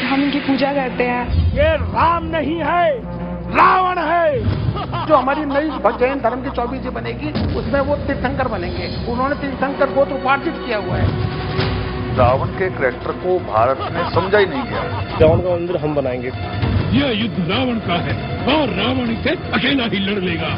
हम इनकी पूजा करते हैं। ये राम नहीं है, रावण है। जो हमारी नई जैन धर्म की 24 बनेगी उसमें वो तीर्थंकर बनेंगे। उन्होंने तीर्थंकर को तो उपार्जित किया हुआ है। रावण के कैरेक्टर को भारत में समझा ही नहीं गया। रावण का मंदिर हम बनाएंगे। यह युद्ध रावण का है और रावण इसे अकेला ही लड़ लेगा।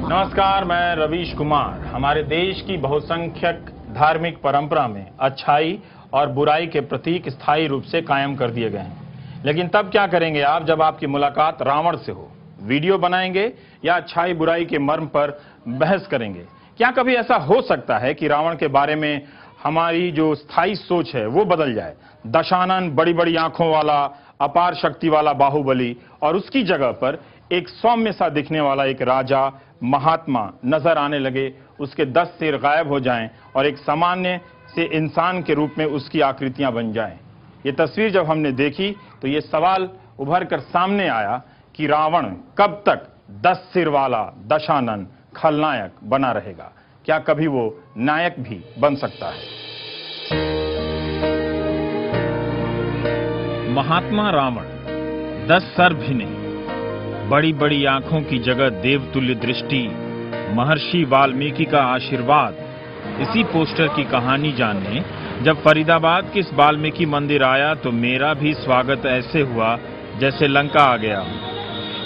नमस्कार, मैं रवीश कुमार। हमारे देश की बहुसंख्यक धार्मिक परंपरा में अच्छाई और बुराई के प्रतीक स्थायी रूप से कायम कर दिए गए हैं। लेकिन तब क्या करेंगे आप जब आपकी मुलाकात रावण से हो? वीडियो बनाएंगे या अच्छाई बुराई के मर्म पर बहस करेंगे? क्या कभी ऐसा हो सकता है कि रावण के बारे में हमारी जो स्थायी सोच है वो बदल जाए? दशानन, बड़ी बड़ी आंखों वाला, अपार शक्ति वाला बाहुबली, और उसकी जगह पर एक सौम्य सा दिखने वाला एक राजा महात्मा नजर आने लगे, उसके 10 सिर गायब हो जाएं और एक सामान्य से इंसान के रूप में उसकी आकृतियां बन जाएं। ये तस्वीर जब हमने देखी तो ये सवाल उभर कर सामने आया कि रावण कब तक 10 सिर वाला दशानन खलनायक बना रहेगा? क्या कभी वो नायक भी बन सकता है? महात्मा रावण 10 सर भी नहीं, बड़ी बड़ी आंखों की जगह देवतुल्य दृष्टि, महर्षि वाल्मीकि का आशीर्वाद। इसी पोस्टर की कहानी जानने जब फरीदाबाद के इस वाल्मीकि मंदिर आया तो मेरा भी स्वागत ऐसे हुआ जैसे लंका आ गया।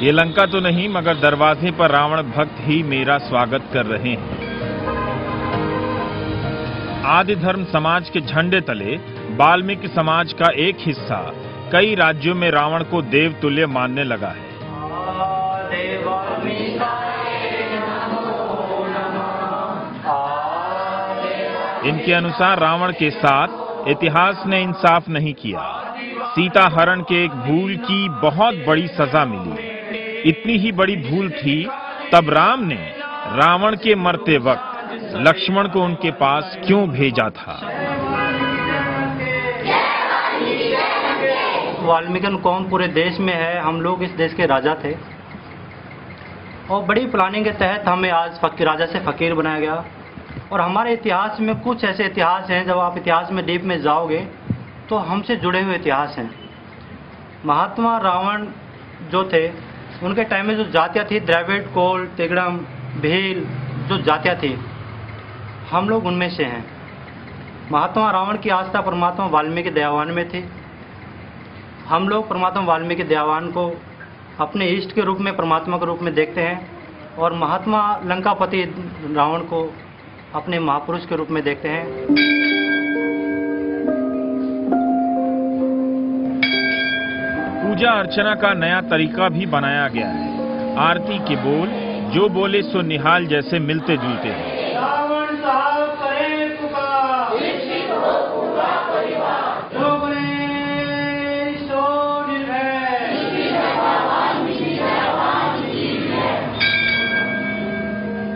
ये लंका तो नहीं, मगर दरवाजे पर रावण भक्त ही मेरा स्वागत कर रहे हैं। आदि धर्म समाज के झंडे तले वाल्मीकि समाज का एक हिस्सा कई राज्यों में रावण को देवतुल्य मानने लगा है। इनके अनुसार रावण के साथ इतिहास ने इंसाफ नहीं किया। सीता हरण के एक भूल की बहुत बड़ी सजा मिली। इतनी ही बड़ी भूल थी तब राम ने रावण के मरते वक्त लक्ष्मण को उनके पास क्यों भेजा था? वाल्मीकि कौम पूरे देश में है। हम लोग इस देश के राजा थे और बड़ी प्लानिंग के तहत हमें आज राजा से फकीर बनाया गया। और हमारे इतिहास में कुछ ऐसे इतिहास हैं, जब आप इतिहास में डीप में जाओगे तो हमसे जुड़े हुए इतिहास हैं। महात्मा रावण जो थे उनके टाइम में जो जातियाँ थी, द्रविड़, कोल, तिगड़म, भील, जो जातियाँ थी, हम लोग उनमें से हैं। महात्मा रावण की आस्था परमात्मा वाल्मीकि दयावान में थी। हम लोग परमात्मा वाल्मीकि दयावान को अपने इष्ट के रूप में, परमात्मा के रूप में देखते हैं और महात्मा लंकापति रावण को अपने महापुरुष के रूप में देखते हैं। पूजा अर्चना का नया तरीका भी बनाया गया है। आरती के बोल जो बोले सो निहाल जैसे मिलते जुलते हैं।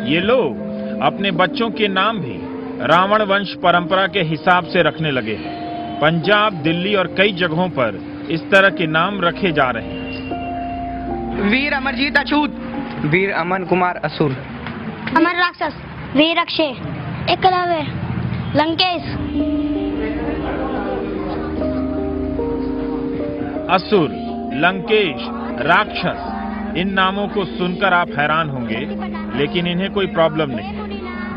ये लोग अपने बच्चों के नाम भी रावण वंश परंपरा के हिसाब से रखने लगे हैं। पंजाब, दिल्ली और कई जगहों पर इस तरह के नाम रखे जा रहे हैं। वीर अमरजीत अछूत, वीर अमन कुमार असुर, अमर राक्षस, वीर अक्षय, एकलव्य, लंकेश। असुर, लंकेश, राक्षस, इन नामों को सुनकर आप हैरान होंगे, लेकिन इन्हें कोई प्रॉब्लम नहीं।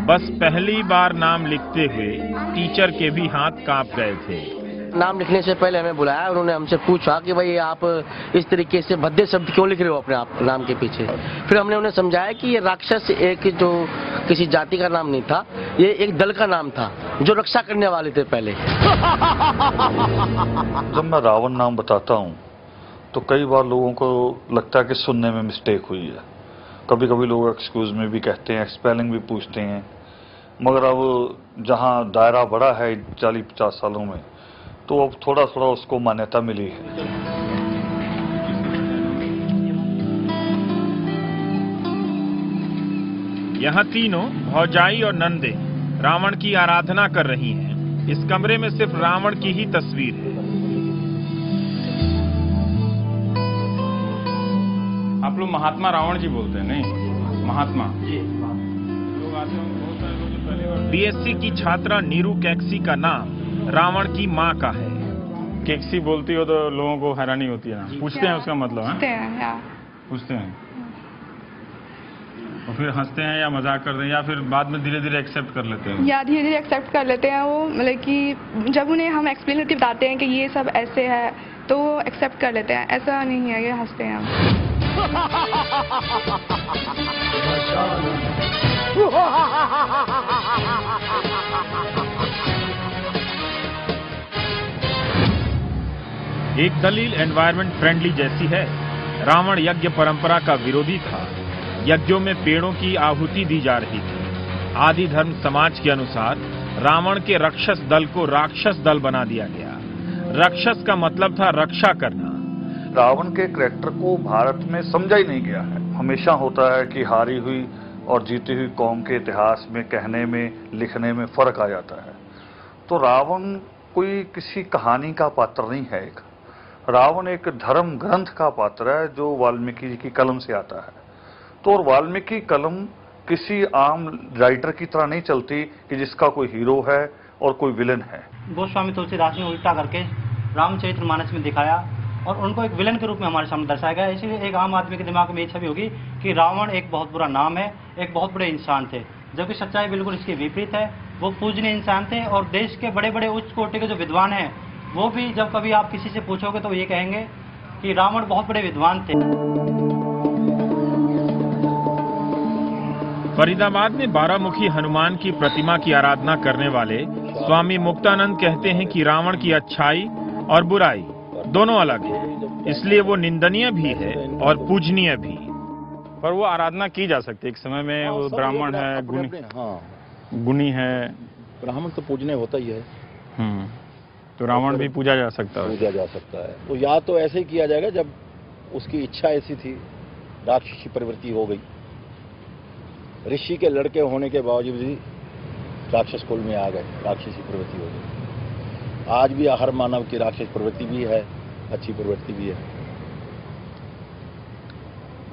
बस पहली बार नाम लिखते हुए टीचर के भी हाथ कांप गए थे। नाम लिखने से पहले हमें बुलाया, उन्होंने हमसे पूछा कि भाई आप इस तरीके से भद्दे शब्द क्यों लिख रहे हो अपने आप नाम के पीछे। फिर हमने उन्हें समझाया कि ये राक्षस एक जो किसी जाति का नाम नहीं था, ये एक दल का नाम था जो रक्षा करने वाले थे पहले। जब मैं रावण नाम बताता हूँ तो कई बार लोगों को लगता है कि सुनने में मिस्टेक हुई है। कभी कभी लोग एक्सक्यूज में भी कहते हैं, स्पेलिंग भी पूछते हैं, मगर अब जहाँ दायरा बड़ा है 40-50 सालों में, तो अब थोड़ा थोड़ा उसको मान्यता मिली है। यहाँ तीनों भौजाई और नंदे रावण की आराधना कर रही हैं। इस कमरे में सिर्फ रावण की ही तस्वीर है। आप लोग महात्मा रावण जी बोलते हैं नहीं? महात्मा जी लोग आते हैं, बहुत सारे लोग बीएससी की छात्रा नीरू कैक्सी का नाम रावण की मां का है। कैक्सी बोलती हो तो लोगों को हैरानी होती है ना, पूछते हैं उसका मतलब है? पूछते हैं और फिर हंसते हैं या मजाक करते हैं या फिर बाद में धीरे धीरे एक्सेप्ट कर लेते हैं? या धीरे धीरे एक्सेप्ट कर लेते हैं वो, मतलब कि जब उन्हें हम एक्सप्लेन करके बताते हैं कि ये सब ऐसे है तो वो एक्सेप्ट कर लेते हैं। ऐसा नहीं है, ये हंसते हैं हम। एक दलील एनवायरमेंट फ्रेंडली जैसी है। रावण यज्ञ परंपरा का विरोधी था। यज्ञों में पेड़ों की आहुति दी जा रही थी। आदि धर्म समाज के अनुसार रावण के राक्षस दल को राक्षस दल बना दिया गया। राक्षस का मतलब था रक्षा करना। रावण के कैरेक्टर को भारत में समझा ही नहीं गया है। हमेशा होता है कि हारी हुई और जीती हुई कौम के इतिहास में कहने में लिखने में फर्क आ जाता है। तो रावण कोई किसी कहानी का पात्र नहीं है। रावण एक धर्म ग्रंथ का पात्र है जो वाल्मीकि जी की कलम से आता है। तो और वाल्मीकि कलम किसी आम राइटर की तरह नहीं चलती कि जिसका कोई हीरो है और कोई विलन है। गोस्वामी तुलसीदास ने उल्टा करके रामचरितमानस में दिखाया और उनको एक विलन के रूप में हमारे सामने दर्शाया गया। इसीलिए एक आम आदमी के दिमाग में ये छवि होगी कि रावण एक बहुत बुरा नाम है, एक बहुत बड़े इंसान थे, जबकि सच्चाई बिल्कुल इसके विपरीत है। वो पूजनीय इंसान थे और देश के बड़े बड़े उच्च कोटि के जो विद्वान हैं वो भी जब कभी आप किसी से पूछोगे तो ये कहेंगे कि रावण बहुत बड़े विद्वान थे। फरीदाबाद में 12 मुखी हनुमान की प्रतिमा की आराधना करने वाले स्वामी मुक्तानंद कहते हैं कि रावण की अच्छाई और बुराई दोनों अलग है, इसलिए वो निंदनीय भी है और पूजनीय भी। पर वो आराधना की जा सकती है। एक समय में वो ब्राह्मण है, गुणी है। ब्राह्मण तो पूजनीय होता ही है। तो रावण भी पूजा जा सकता है। पूजा जा सकता है। तो या तो ऐसे ही किया जाएगा जब उसकी इच्छा ऐसी थी, राक्षसी प्रवृत्ति हो गई। ऋषि के लड़के होने के बावजूद भी राक्षस कुल में आ गए, राक्षसी प्रवृत्ति हो गई। आज भी हर मानव की राक्षस प्रवृत्ति भी है, अच्छी प्रवृत्ति भी है।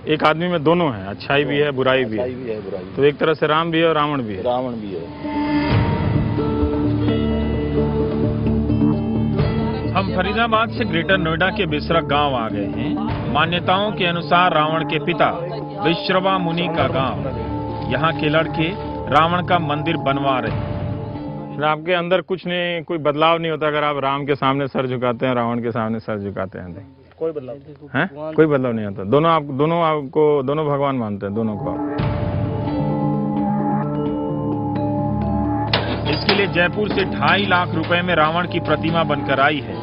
एक आदमी में दोनों है, अच्छाई भी है, बुराई भी है। तो एक तरह से राम भी है और रावण भी है। रावण भी है। हम फरीदाबाद से ग्रेटर नोएडा के बिसरा गांव आ गए हैं। मान्यताओं के अनुसार रावण के पिता विश्रवा मुनि का गांव। यहाँ के लड़के रावण का मंदिर बनवा रहे हैं। आपके अंदर कुछ नहीं, कोई बदलाव नहीं होता अगर आप राम के सामने सर झुकाते हैं, रावण के सामने सर झुकाते हैं? कोई बदलाव है? कोई बदलाव नहीं होता। दोनों भगवान मानते हैं, दोनों को। इसके लिए जयपुर से 2.5 लाख रुपए में रावण की प्रतिमा बनकर आई है।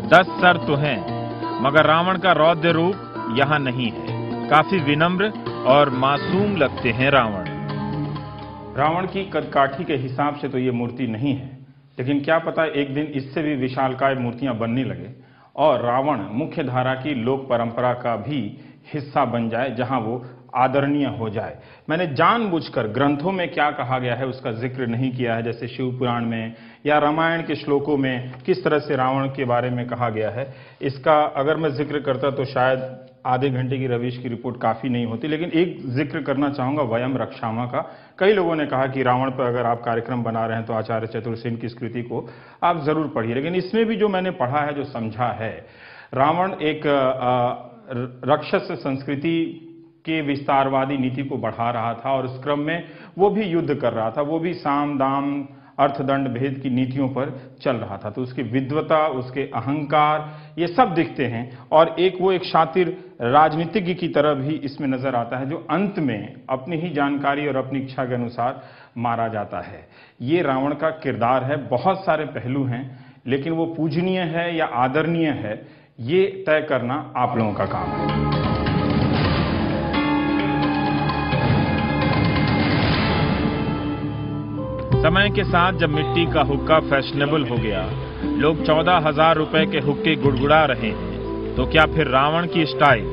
10 सर तो हैं, मगर रावण का रौद्र रूप यहाँ नहीं है। काफी विनम्र और मासूम लगते हैं रावण। रावण की कदकाठी के हिसाब से तो ये मूर्ति नहीं है, लेकिन क्या पता एक दिन इससे भी विशालकाय मूर्तियां बनने लगे और रावण मुख्य धारा की लोक परंपरा का भी हिस्सा बन जाए, जहां वो आदरणीय हो जाए। मैंने जानबूझकर ग्रंथों में क्या कहा गया है उसका जिक्र नहीं किया है, जैसे शिव पुराण में या रामायण के श्लोकों में किस तरह से रावण के बारे में कहा गया है। इसका अगर मैं जिक्र करता तो शायद आधे घंटे की रवीश की रिपोर्ट काफी नहीं होती, लेकिन एक जिक्र करना चाहूंगा वयम रक्षामा का। कई लोगों ने कहा कि रावण पर अगर आप कार्यक्रम बना रहे हैं तो आचार्य चतुर्सेन की स्कृति को आप जरूर पढ़िए। लेकिन इसमें भी जो मैंने पढ़ा है, जो समझा है, रावण एक राक्षस संस्कृति के विस्तारवादी नीति को बढ़ा रहा था और इस क्रम में वो भी युद्ध कर रहा था, वो भी साम दाम अर्थदंड भेद की नीतियों पर चल रहा था। तो उसकी विद्वता, उसके अहंकार, ये सब दिखते हैं और वो एक शातिर राजनीतिज्ञ की तरह भी इसमें नजर आता है, जो अंत में अपनी ही जानकारी और अपनी इच्छा के अनुसार मारा जाता है। ये रावण का किरदार है। बहुत सारे पहलू हैं, लेकिन वो पूजनीय है या आदरणीय है, ये तय करना आप लोगों का काम है। समय के साथ जब मिट्टी का हुक्का फैशनेबल हो गया, लोग 14,000 रुपए के हुक्के गुड़गुड़ा रहे हैं, तो क्या फिर रावण की स्टाइल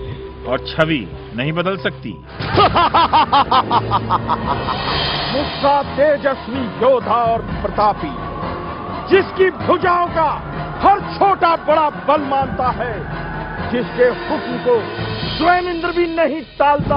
और छवि नहीं बदल सकती? मुझसा तेजस्वी योद्धा और प्रतापी, जिसकी भुजाओं का हर छोटा बड़ा बल मानता है, जिसके हुक्म को स्वयं इंद्र भी नहीं टालता।